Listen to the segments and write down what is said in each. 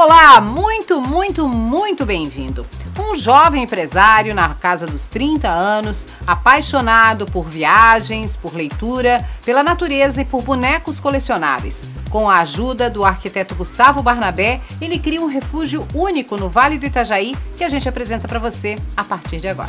Olá, muito bem-vindo. Um jovem empresário na casa dos 30 anos, apaixonado por viagens, por leitura, pela natureza e por bonecos colecionáveis. Com a ajuda do arquiteto Gustavo Barnabé, ele cria um refúgio único no Vale do Itajaí que a gente apresenta para você a partir de agora.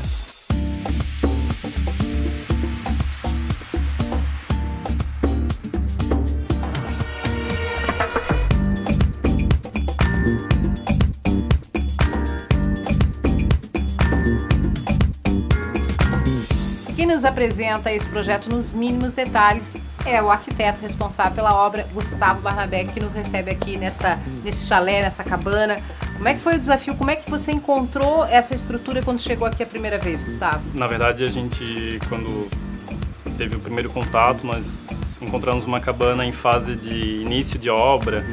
Quem nos apresenta esse projeto nos mínimos detalhes é o arquiteto responsável pela obra, Gustavo Barnabé, que nos recebe aqui nesse chalé, nessa cabana. Como é que foi o desafio? Como é que você encontrou essa estrutura quando chegou aqui a primeira vez, Gustavo? Na verdade, a gente, quando teve o primeiro contato, nós encontramos uma cabana em fase de início de obra,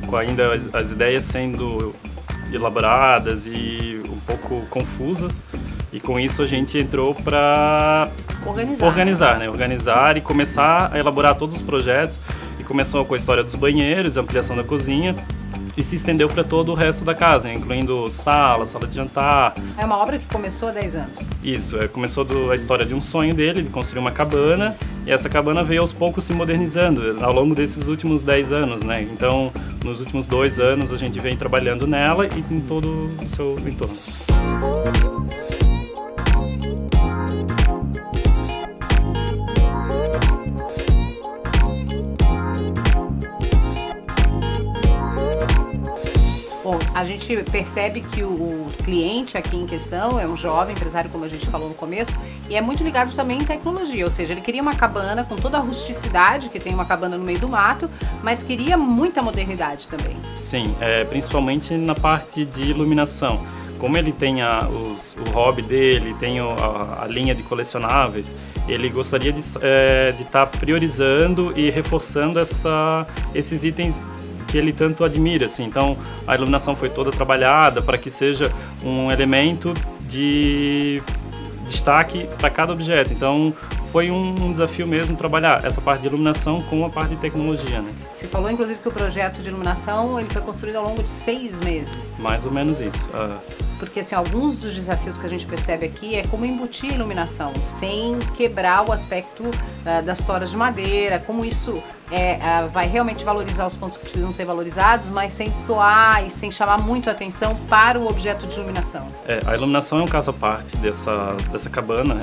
com ainda as ideias sendo elaboradas e um pouco confusas. E com isso a gente entrou para organizar e começar a elaborar todos os projetos. E começou com a história dos banheiros, a ampliação da cozinha, e se estendeu para todo o resto da casa, incluindo sala de jantar. É uma obra que começou há 10 anos. Isso, começou a história de um sonho dele, de construir uma cabana, e essa cabana veio aos poucos se modernizando ao longo desses últimos 10 anos, né? Então, nos últimos 2 anos a gente vem trabalhando nela e em todo o seu entorno. Bom, a gente percebe que o cliente aqui em questão é um jovem empresário, como a gente falou no começo, e é muito ligado também em tecnologia, ou seja, ele queria uma cabana com toda a rusticidade, que tem uma cabana no meio do mato, mas queria muita modernidade também. Sim, principalmente na parte de iluminação. Como ele tem o hobby dele, tem a linha de colecionáveis, ele gostaria de estar priorizando e reforçando esses itens que ele tanto admira, assim. Então a iluminação foi toda trabalhada para que seja um elemento de destaque para cada objeto. Então foi um desafio mesmo trabalhar essa parte de iluminação com a parte de tecnologia, né? Você falou inclusive que o projeto de iluminação ele foi construído ao longo de 6 meses. Mais ou menos isso. Porque assim, alguns dos desafios que a gente percebe aqui é como embutir a iluminação, sem quebrar o aspecto das toras de madeira, como isso vai realmente valorizar os pontos que precisam ser valorizados, mas sem destoar e sem chamar muito a atenção para o objeto de iluminação. A iluminação é um caso à parte dessa cabana,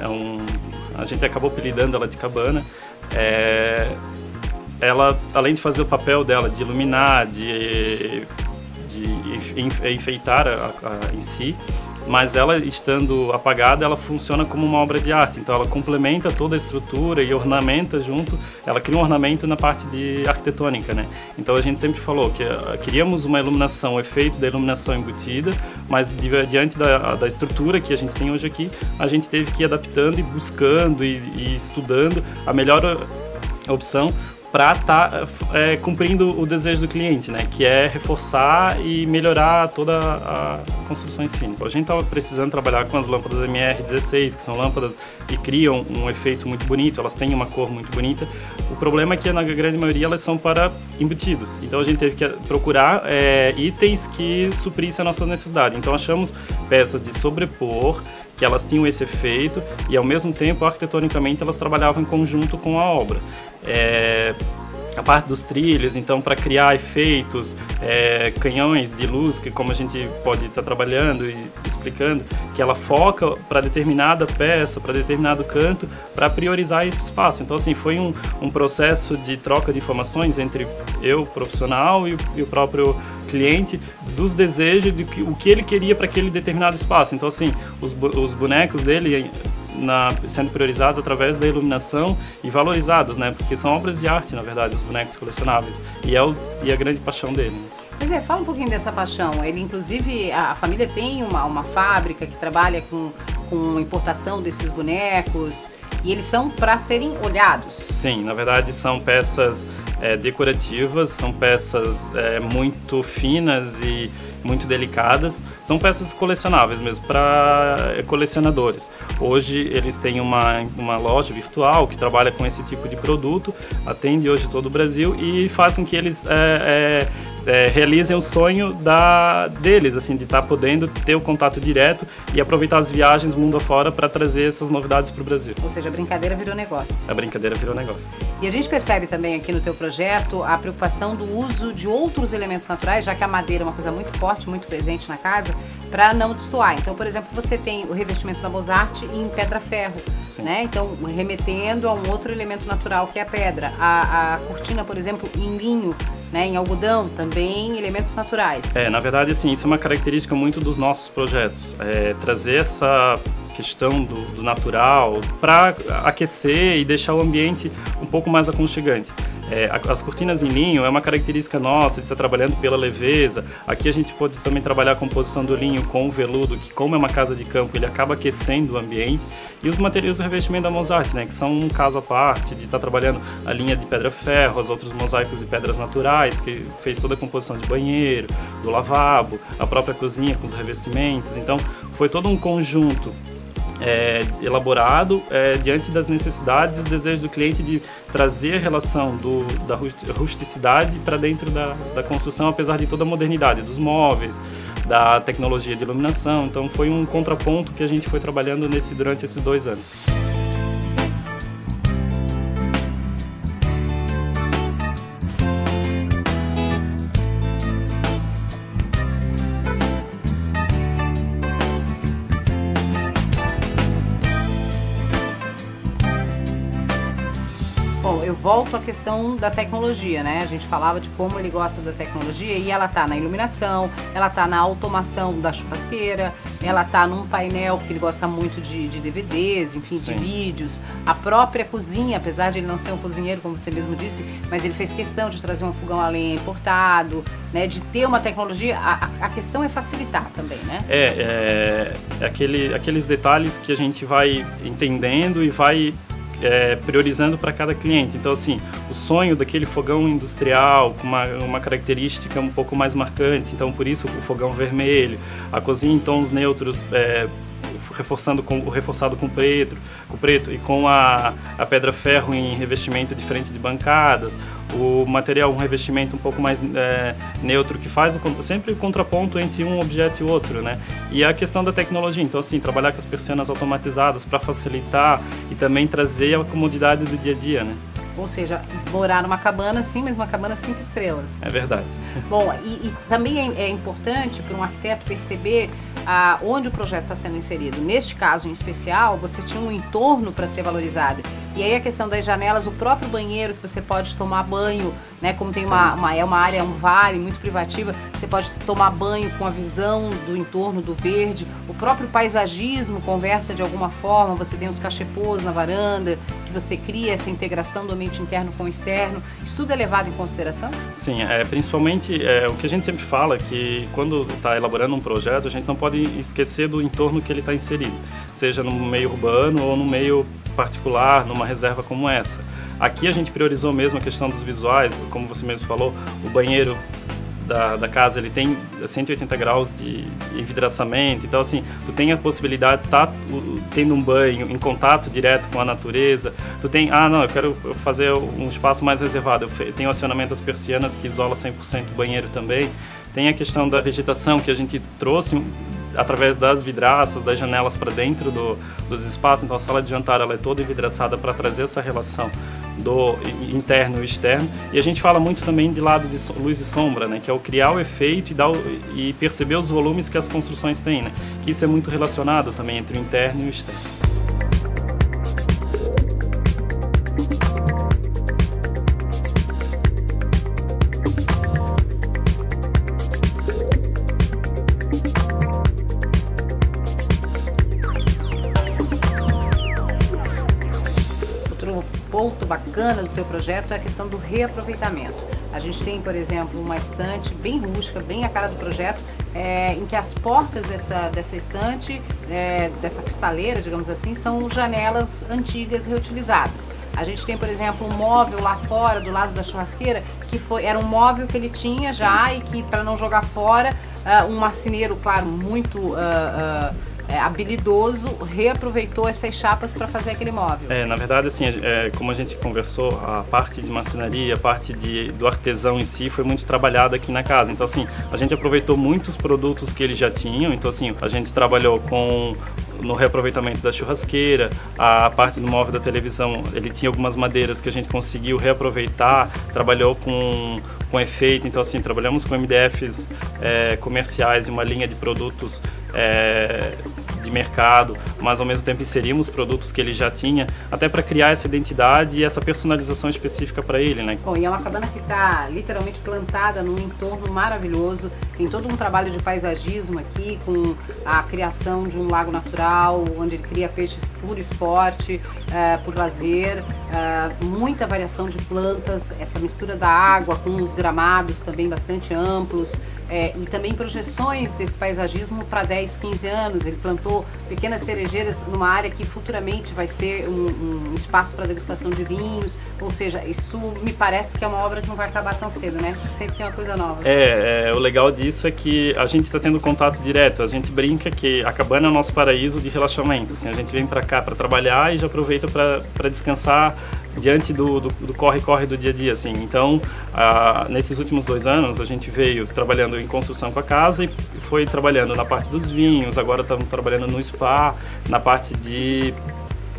a gente acabou apelidando ela de cabana. Ela, além de fazer o papel dela de iluminar, de enfeitar em si, mas ela estando apagada, ela funciona como uma obra de arte, então ela complementa toda a estrutura e ornamenta junto, ela cria um ornamento na parte de arquitetônica, né? Então a gente sempre falou que queríamos uma iluminação, o efeito da iluminação embutida, mas diante da estrutura que a gente tem hoje aqui, a gente teve que ir adaptando e buscando e estudando a melhor opção para estar cumprindo o desejo do cliente, né? Que é reforçar e melhorar toda a construção em si. A gente estava precisando trabalhar com as lâmpadas MR16, que são lâmpadas que criam um efeito muito bonito, elas têm uma cor muito bonita. O problema é que na grande maioria elas são para embutidos, então a gente teve que procurar itens que suprissem a nossa necessidade. Então achamos peças de sobrepor, que elas tinham esse efeito e ao mesmo tempo arquitetonicamente elas trabalhavam em conjunto com a obra. A parte dos trilhos, então para criar efeitos, canhões de luz, que como a gente pode estar trabalhando e explicando, que ela foca para determinada peça, para determinado canto, para priorizar esse espaço. Então assim, foi um processo de troca de informações entre eu, profissional, e o próprio cliente, dos desejos de o que ele queria para aquele determinado espaço. Então assim, os bonecos dele sendo priorizados através da iluminação e valorizados, né? Porque são obras de arte, na verdade, os bonecos colecionáveis. E a grande paixão dele. Pois fala um pouquinho dessa paixão. Ele, inclusive, a família tem uma fábrica que trabalha com importação desses bonecos. E eles são para serem olhados? Sim, na verdade são peças decorativas, são peças muito finas e muito delicadas, são peças colecionáveis mesmo, para colecionadores. Hoje eles têm uma loja virtual que trabalha com esse tipo de produto, atende hoje todo o Brasil e faz com que eles realizem o sonho deles, assim, de estar podendo ter o contato direto e aproveitar as viagens mundo afora para trazer essas novidades para o Brasil. Ou seja, a brincadeira virou negócio. A brincadeira virou negócio. E a gente percebe também aqui no teu projeto a preocupação do uso de outros elementos naturais, já que a madeira é uma coisa muito forte, muito presente na casa, para não destoar. Então, por exemplo, você tem o revestimento da Mozart em pedra-ferro, né? Então, remetendo a um outro elemento natural que é a pedra. A cortina, por exemplo, em linho, né, em algodão, também elementos naturais. Na verdade, assim, isso é uma característica muito dos nossos projetos. Trazer essa questão do natural para aquecer e deixar o ambiente um pouco mais aconchegante. As cortinas em linho é uma característica nossa de estar trabalhando pela leveza. Aqui a gente pode também trabalhar a composição do linho com o veludo, que como é uma casa de campo, ele acaba aquecendo o ambiente. E os materiais do revestimento da Mozart, né, que são um caso à parte, de estar trabalhando a linha de pedra-ferro, os outros mosaicos de pedras naturais, que fez toda a composição de banheiro, do lavabo, a própria cozinha com os revestimentos. Então foi todo um conjunto elaborado diante das necessidades e os desejos do cliente de trazer a relação da rusticidade para dentro da construção, apesar de toda a modernidade dos móveis, da tecnologia de iluminação. Então foi um contraponto que a gente foi trabalhando durante esses 2 anos. Bom, eu volto à questão da tecnologia, né? A gente falava de como ele gosta da tecnologia e ela tá na iluminação, ela tá na automação da churrasqueira, ela tá num painel, porque ele gosta muito de DVDs, enfim, de vídeos. A própria cozinha, apesar de ele não ser um cozinheiro, como você mesmo disse, mas ele fez questão de trazer um fogão a lenha importado, né? De ter uma tecnologia, a questão é facilitar também, né? Aqueles detalhes que a gente vai entendendo e vai priorizando para cada cliente. Então, assim, o sonho daquele fogão industrial com uma característica um pouco mais marcante, então por isso o fogão vermelho, a cozinha em tons neutros, reforçado com preto e com a pedra-ferro em revestimento diferente de bancadas, o material, um revestimento um pouco mais neutro, que faz sempre o contraponto entre um objeto e outro, né? E a questão da tecnologia, então assim, trabalhar com as persianas automatizadas para facilitar e também trazer a comodidade do dia a dia, né? Ou seja, morar numa cabana, sim, mas uma cabana 5 estrelas. É verdade. Bom, e também é importante para um arquiteto perceber onde o projeto está sendo inserido. Neste caso em especial, você tinha um entorno para ser valorizado. E aí a questão das janelas, o próprio banheiro que você pode tomar banho, né? Como tem uma área, um vale muito privativa, você pode tomar banho com a visão do entorno, do verde. O próprio paisagismo conversa de alguma forma, você tem os cachepôs na varanda, que você cria essa integração do ambiente interno com o externo. Isso tudo é levado em consideração? Sim, principalmente o que a gente sempre fala, que quando está elaborando um projeto, a gente não pode esquecer do entorno que ele está inserido, seja no meio urbano ou no meio particular, numa reserva como essa. Aqui a gente priorizou mesmo a questão dos visuais, como você mesmo falou, o banheiro da casa, ele tem 180 graus de envidraçamento, então assim, tu tem a possibilidade de estar tendo um banho em contato direto com a natureza, tu tem, eu quero fazer um espaço mais reservado, eu tenho acionamento das persianas que isola 100% o banheiro também, tem a questão da vegetação que a gente trouxe através das vidraças, das janelas para dentro dos espaços, então a sala de jantar ela é toda envidraçada para trazer essa relação do interno e externo, e a gente fala muito também de lado de luz e sombra, né, que é o criar o efeito e perceber os volumes que as construções têm, né, que isso é muito relacionado também entre o interno e o externo. Ponto bacana do teu projeto é a questão do reaproveitamento. A gente tem, por exemplo, uma estante bem rústica, bem a cara do projeto, em que as portas dessa estante, dessa cristaleira, digamos assim, são janelas antigas reutilizadas. A gente tem, por exemplo, um móvel lá fora, do lado da churrasqueira, que era um móvel que ele tinha já e que, para não jogar fora, um marceneiro, claro, muito habilidoso reaproveitou essas chapas para fazer aquele móvel. Na verdade, assim, como a gente conversou, a parte de marcenaria, a parte do artesão em si foi muito trabalhada aqui na casa. Então, assim, a gente aproveitou muitos produtos que eles já tinham. Então, assim, a gente trabalhou no reaproveitamento da churrasqueira, a parte do móvel da televisão, ele tinha algumas madeiras que a gente conseguiu reaproveitar, trabalhou com efeito. Então, assim, trabalhamos com MDFs comerciais e uma linha de produtos de mercado, mas ao mesmo tempo inserimos produtos que ele já tinha, até para criar essa identidade e essa personalização específica para ele, né? Bom, e é uma cabana que está literalmente plantada num entorno maravilhoso, tem todo um trabalho de paisagismo aqui, com a criação de um lago natural, onde ele cria peixes por esporte, por lazer, muita variação de plantas, essa mistura da água com os gramados também bastante amplos, e também projeções desse paisagismo para 10, 15 anos. Ele plantou pequenas cerejeiras numa área que futuramente vai ser um espaço para degustação de vinhos, ou seja, isso me parece que é uma obra que não vai acabar tão cedo, né? Sempre tem uma coisa nova. O legal disso é que a gente está tendo contato direto, a gente brinca que a cabana é o nosso paraíso de relaxamento, assim, a gente vem para cá para trabalhar e já aproveita para descansar diante do corre-corre do dia a dia, assim. Então, nesses últimos 2 anos, a gente veio trabalhando em construção com a casa e foi trabalhando na parte dos vinhos, agora estamos trabalhando no spa, na parte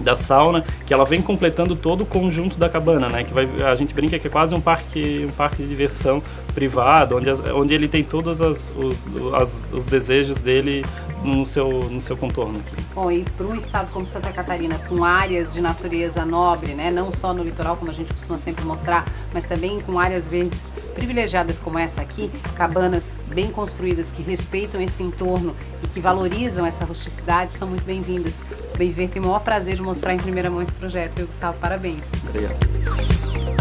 da sauna, que ela vem completando todo o conjunto da cabana, né? A gente brinca que é quase um parque de diversão privado, onde ele tem todos os desejos dele no seu contorno. Bom, e para um estado como Santa Catarina, com áreas de natureza nobre, né? Não só no litoral, como a gente costuma sempre mostrar, mas também com áreas verdes privilegiadas como essa aqui, cabanas bem construídas que respeitam esse entorno e que valorizam essa rusticidade, são muito bem-vindas. Bem ver, tem o maior prazer de mostrar em primeira mão esse projeto. Gustavo, parabéns. Obrigado.